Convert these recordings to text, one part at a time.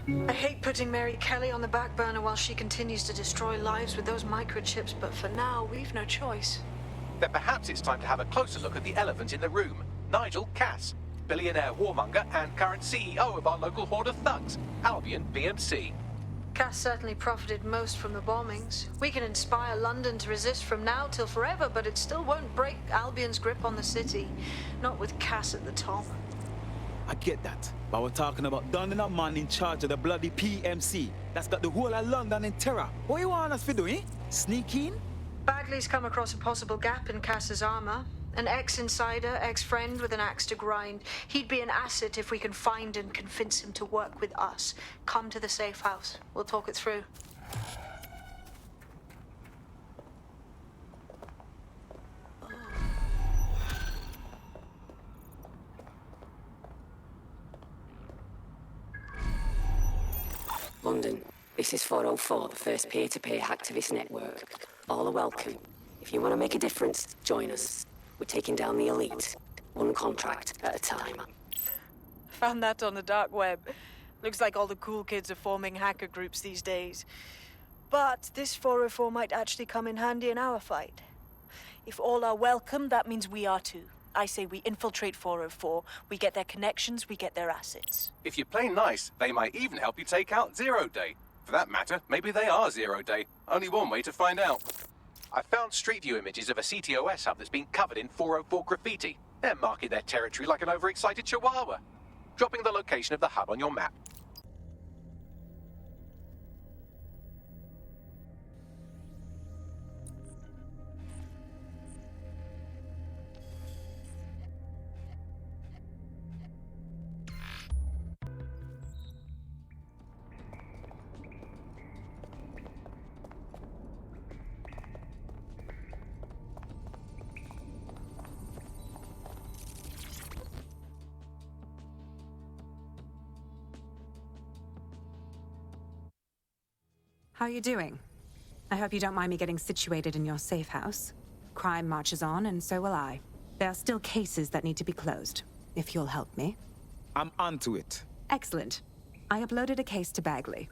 I hate putting Mary Kelly on the back burner while she continues to destroy lives with those microchips, but for now, we've no choice. Then perhaps it's time to have a closer look at the elephant in the room, Nigel Cass, billionaire warmonger and current CEO of our local horde of thugs, Albion PMC. Cass certainly profited most from the bombings. We can inspire London to resist from now till forever, but it still won't break Albion's grip on the city. Not with Cass at the top. I get that, but we're talking about dunning a man in charge of the bloody PMC. That's got the whole of London in terror. What you want us to do, eh? Sneak in? Bagley's come across a possible gap in Cass's armor. An ex-insider, ex-friend with an axe to grind. He'd be an asset if we can find and convince him to work with us. Come to the safe house. We'll talk it through. London, this is 404, the first peer-to-peer hacktivist network. All are welcome. If you want to make a difference, join us. We're taking down the elite, one contract at a time. Found that on the dark web. Looks like all the cool kids are forming hacker groups these days. But this 404 might actually come in handy in our fight. If all are welcome, that means we are too. I say we infiltrate 404, we get their connections, we get their assets. If you play nice, they might even help you take out Zero Day. For that matter, maybe they are Zero Day. Only one way to find out. I found Street View images of a CTOS hub that's been covered in 404 graffiti. They're marking their territory like an overexcited chihuahua. Dropping the location of the hub on your map. How are you doing? I hope you don't mind me getting situated in your safe house. Crime marches on, and so will I. There are still cases that need to be closed, if you'll help me. I'm onto it. Excellent. I uploaded a case to Bagley.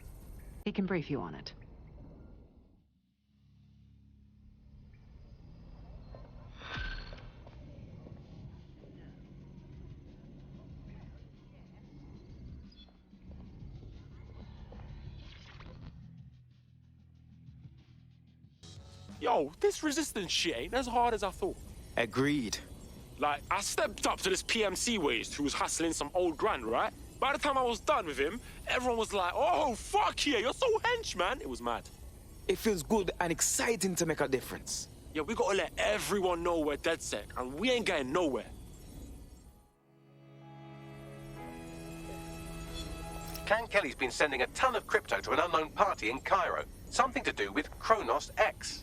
He can brief you on it. Yo, this resistance shit ain't as hard as I thought. Agreed. Like, I stepped up to this PMC waste who was hustling some old grand, right? By the time I was done with him, everyone was like, oh, fuck yeah, you're so hench, man. It was mad. It feels good and exciting to make a difference. Yeah, we gotta let everyone know we're DedSec, and we ain't getting nowhere. Clan Kelly's been sending a ton of crypto to an unknown party in Cairo. Something to do with Kronos X.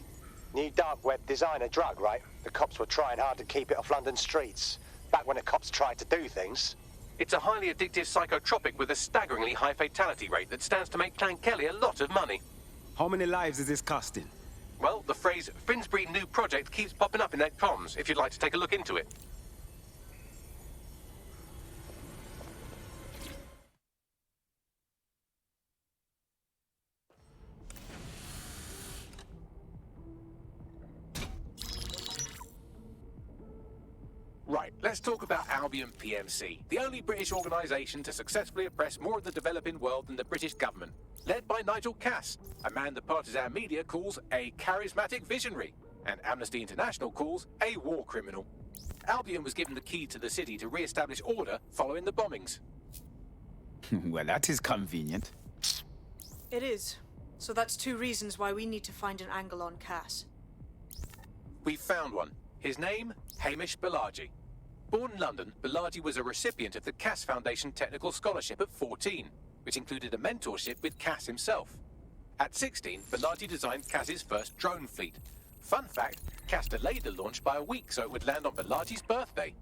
New dark web designer drug, right? The cops were trying hard to keep it off London streets. Back when the cops tried to do things. It's a highly addictive psychotropic with a staggeringly high fatality rate that stands to make Clan Kelly a lot of money. How many lives is this costing? Well, the phrase Finsbury New Project keeps popping up in their comms, if you'd like to take a look into it. Right, let's talk about Albion PMC, the only British organisation to successfully oppress more of the developing world than the British government. Led by Nigel Cass, a man the partisan media calls a charismatic visionary, and Amnesty International calls a war criminal. Albion was given the key to the city to re-establish order following the bombings. Well, that is convenient. It is. So that's two reasons why we need to find an angle on Cass. We've found one. His name, Hamish Balaji. Born in London, Balaji was a recipient of the Cass Foundation Technical Scholarship at 14, which included a mentorship with Cass himself. At 16, Balaji designed Cass's first drone fleet. Fun fact, Cass delayed the launch by a week so it would land on Balaji's birthday.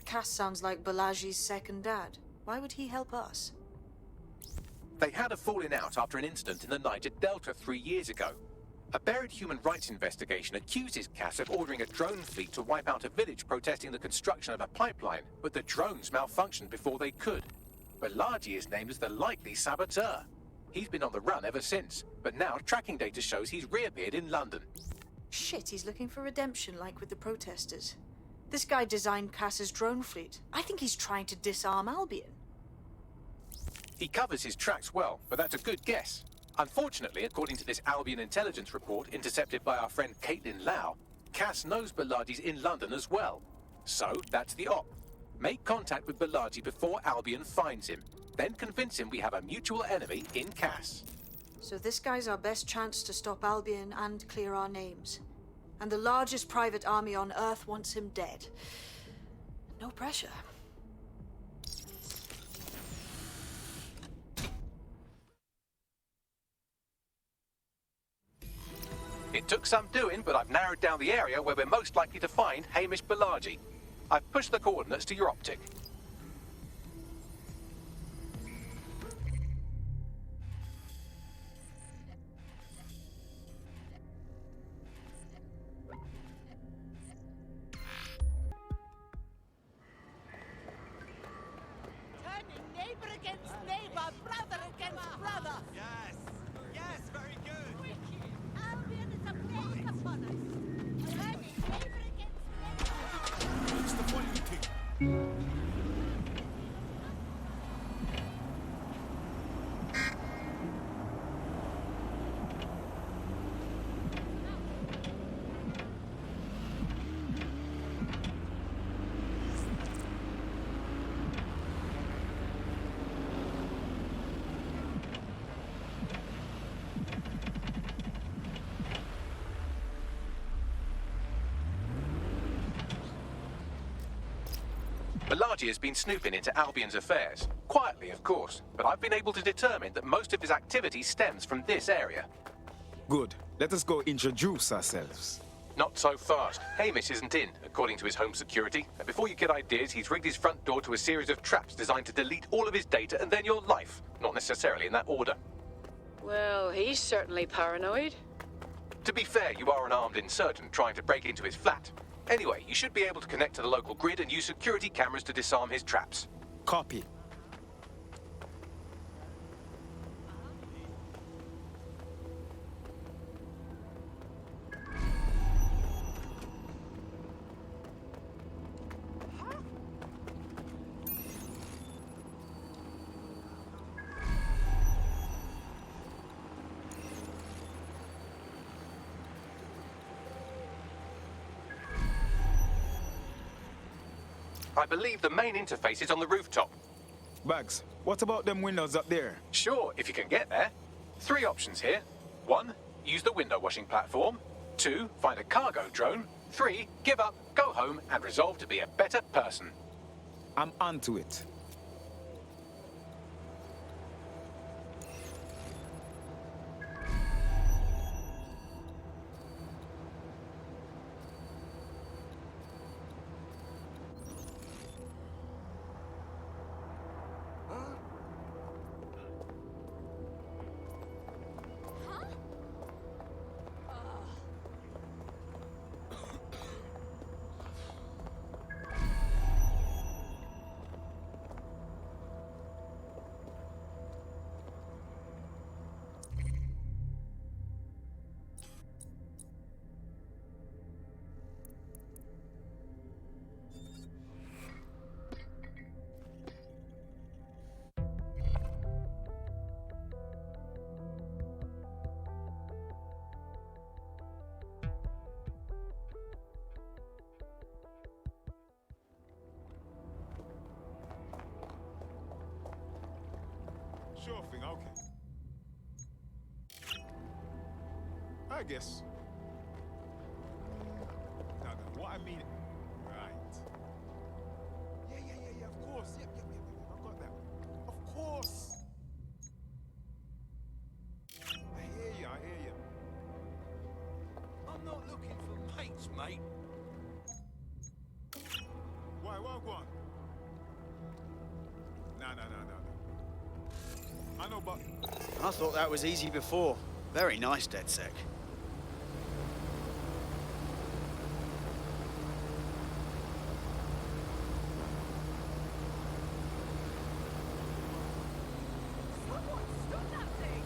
Cass sounds like Balaji's second dad. Why would he help us? They had a falling out after an incident in the Niger Delta 3 years ago. A buried human rights investigation accuses Cass of ordering a drone fleet to wipe out a village protesting the construction of a pipeline, but the drones malfunctioned before they could. Balaji is named as the likely saboteur. He's been on the run ever since, but now tracking data shows he's reappeared in London. Shit, he's looking for redemption like with the protesters. This guy designed Cass's drone fleet. I think he's trying to disarm Albion. He covers his tracks well, but that's a good guess. Unfortunately, according to this Albion intelligence report intercepted by our friend Caitlin Lau, Cass knows Balaji's in London as well. So, that's the op. Make contact with Balaji before Albion finds him. Then convince him we have a mutual enemy in Cass. So this guy's our best chance to stop Albion and clear our names. And the largest private army on Earth wants him dead. No pressure. It took some doing, but I've narrowed down the area where we're most likely to find Hamish Balaji. I've pushed the coordinates to your optic. Turning neighbor against neighbor, brother against brother. Yes! Yes, very good! Albion is a plague upon us. Turning neighbor against neighbor. What's the funny thing? Balaji has been snooping into Albion's affairs. Quietly, of course, but I've been able to determine that most of his activity stems from this area. Good. Let us go introduce ourselves. Not so fast. Hamish isn't in, according to his home security. And before you get ideas, he's rigged his front door to a series of traps designed to delete all of his data and then your life. Not necessarily in that order. Well, he's certainly paranoid. To be fair, you are an armed insurgent trying to break into his flat. Anyway, you should be able to connect to the local grid and use security cameras to disarm his traps. Copy. I believe the main interface is on the rooftop. Bags, what about them windows up there? Sure, if you can get there. 3 options here. 1, use the window washing platform. 2, find a cargo drone. 3, give up, go home, and resolve to be a better person. I'm onto it. Sure thing, okay. I guess. No, what I mean... Right. Yeah, of course. Yep, I got that. Of course! I hear you. I'm not looking for mates, mate. Why, go on? No. I know, but... I thought that was easy before. Very nice, DedSec. Someone stop that thing!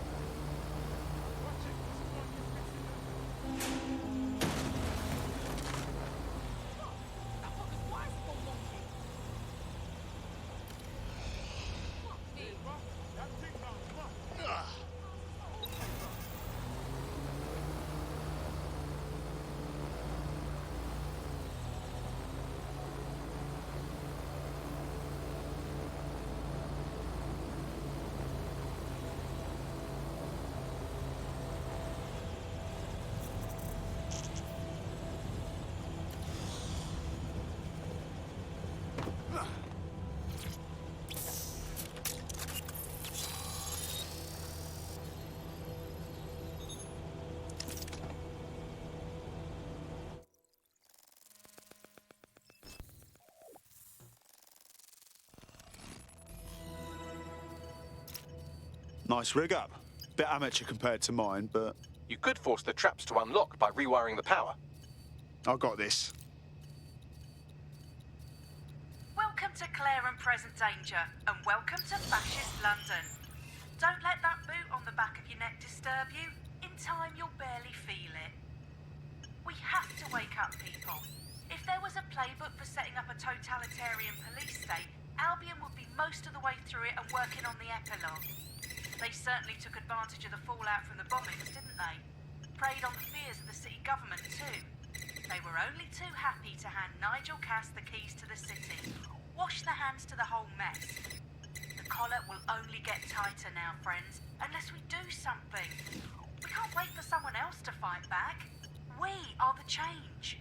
Nice rig up. Bit amateur compared to mine, but... You could force the traps to unlock by rewiring the power. I got this. Welcome to Claire and Present Danger, and welcome to Fascist London. Don't let that boot on the back of your neck disturb you. In time, you'll barely feel it. We have to wake up people. If there was a playbook for setting up a totalitarian police state, Albion would be most of the way through it and working on the epilogue. They certainly took advantage of the fallout from the bombings, didn't they? Preyed on the fears of the city government too. They were only too happy to hand Nigel Cass the keys to the city. Wash their hands to the whole mess. The collar will only get tighter now, friends, unless we do something. We can't wait for someone else to fight back. We are the change.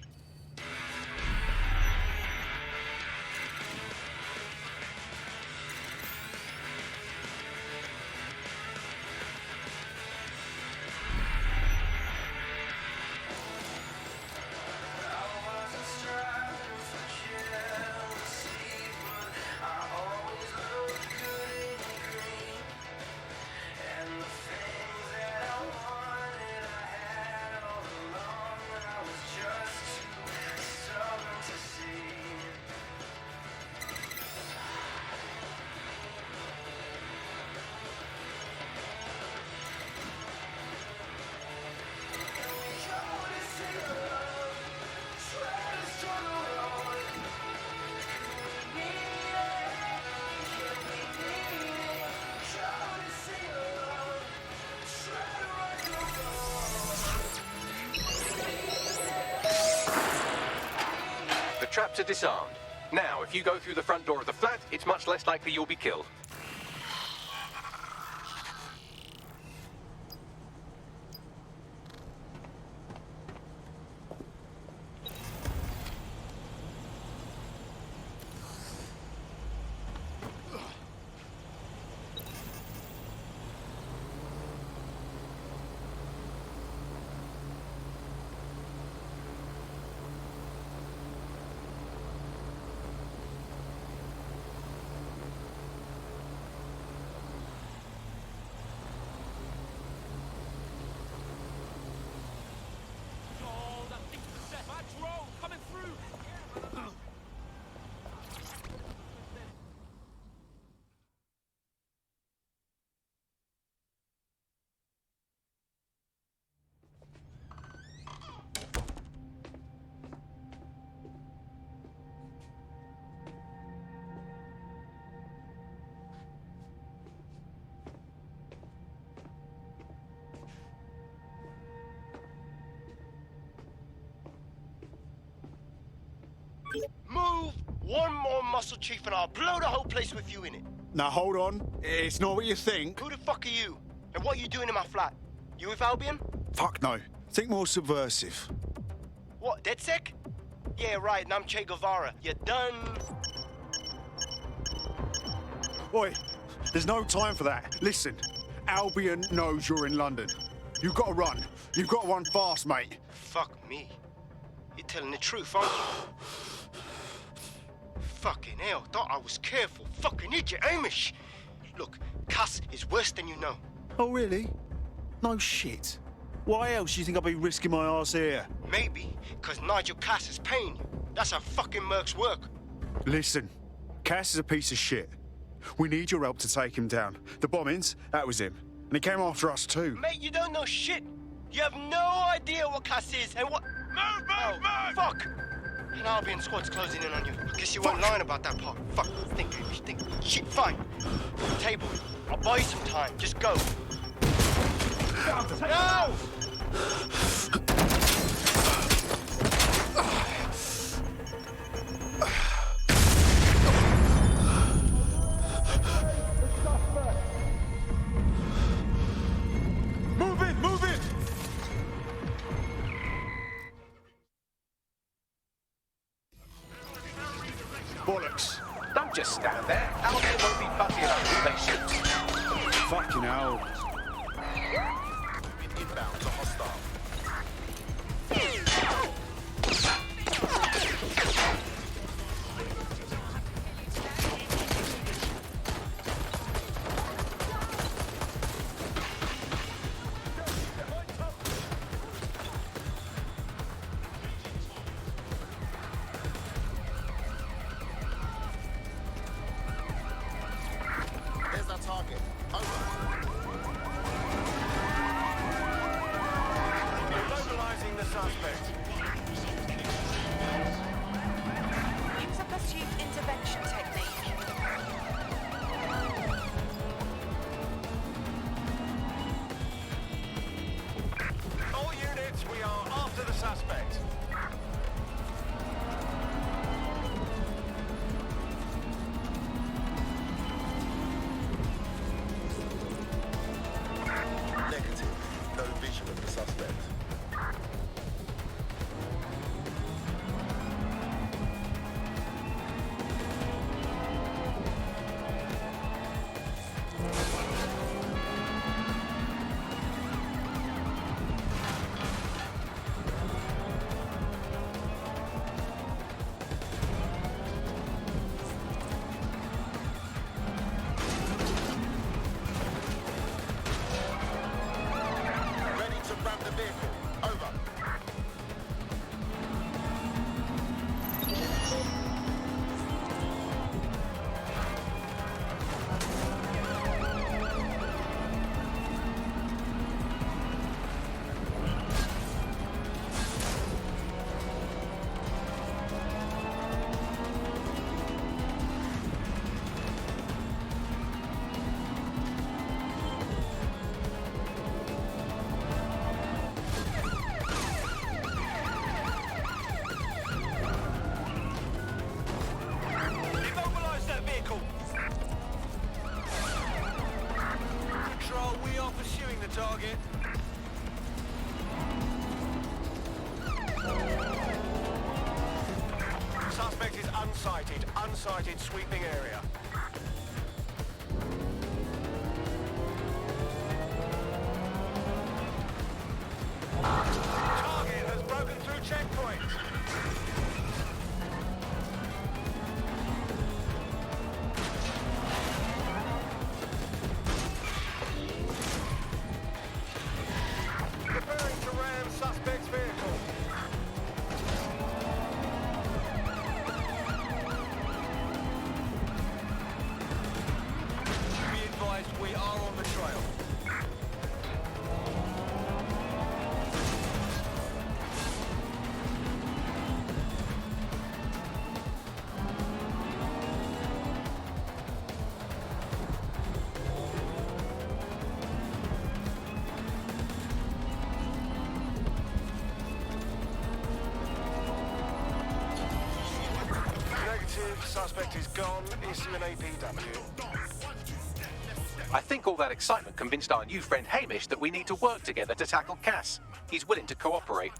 Traps are disarmed. Now, if you go through the front door of the flat, it's much less likely you'll be killed. Move one more muscle, Chief, and I'll blow the whole place with you in it. Now, hold on. It's not what you think. Who the fuck are you? And what are you doing in my flat? You with Albion? Fuck no. Think more subversive. What, DedSec? Yeah, right, and I'm Che Guevara. You done? Oi, there's no time for that. Listen, Albion knows you're in London. You've got to run. You've got to run fast, mate. Fuck me. You're telling the truth, aren't you? Fucking hell, thought I was careful. Fucking idiot, Amish. Look, Cass is worse than you know. Oh, really? No shit. Why else do you think I'll be risking my arse here? Maybe, because Nigel Cass is paying you. That's how fucking mercs work. Listen, Cass is a piece of shit. We need your help to take him down. The bombings, that was him. And he came after us too. Mate, you don't know shit. You have no idea what Cass is and what... Move! Fuck! An Albion squad's closing in on you. I guess you weren't lying about that part. Fuck, think. Shit, fine. Table, I'll buy you some time. Just go. No! Move it! Bollocks. Don't just stand there. Albion won't be fussy enough who they shoot. Fucking hell. Inbound to hostile. Suspect is unsighted. Unsighted, sweeping area. Target has broken through checkpoint. Preparing to ram suspect's vehicle. Be advised, we are on the trail. Suspect is gone. Issue an APW. I think all that excitement convinced our new friend Hamish that we need to work together to tackle Cass. He's willing to cooperate.